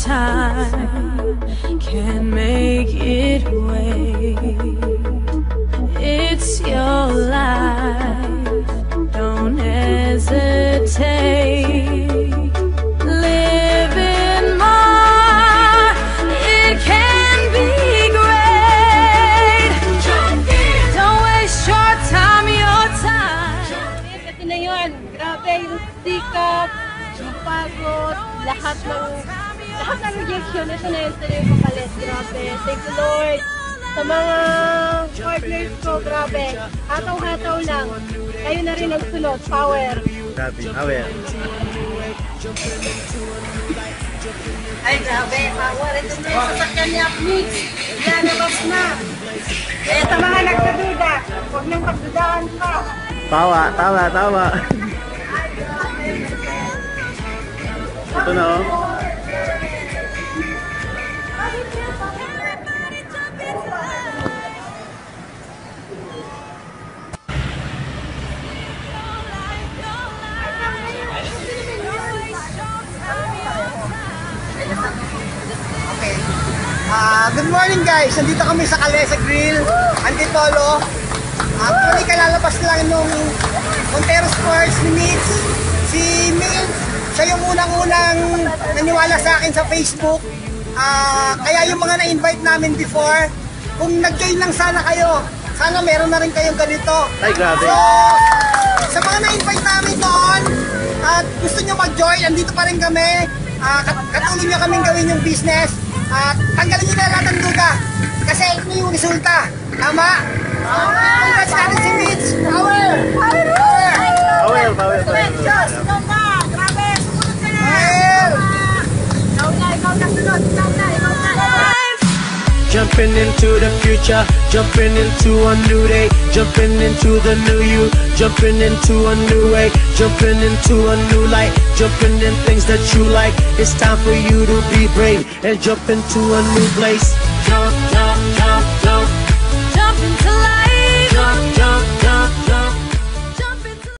time can make it wait. It's your life, don't hesitate. Live in more, it can be great. Don't waste your time, your time. Ito na yun, grabe yung sikap, yung pagod, lahat ng rejection, ito na yung kapalit, grabe. Thank you Lord. Sa mga partners ko, grabe, hataw-hataw lang. Kayo na rin ang sunod, power. Grabe, power. Ay, grabe, power. Ito na yung sasakyan ni Apnix. Lalabas na. Kaya sa mga nagsaduda, huwag nang pagdudaan pa. Tama. Ito na oh. Good morning guys! Nandito kami sa Calesa Grill, Antipolo. Actually, kalalabas lang nung Montero Sports ni Mitch. Si Mitch, siya yung unang-unang naniwala sa akin sa Facebook. Kaya yung mga na-invite namin before, kung nag-join lang sana kayo, sana meron na rin kayong ganito. Ay, grabe. So, sa mga na-invite namin noon, at gusto nyo mag-join, andito pa rin kami. Katulong nyo kaming gawin yung business. At tanggalin nyo na lahat ng duda kasi ito yung resulta. Tama? Congrats natin si Mitch. Power! Power. Grabe, sumunod ka na! Power! Ikaw na sunod, ikaw na. Jumping into the future, jumping into a new day, jumping into the new you, jumping into a new way, jumping into a new light, jumping in things that you like. It's time for you to be brave and jump into a new place. Jump. Jump into life.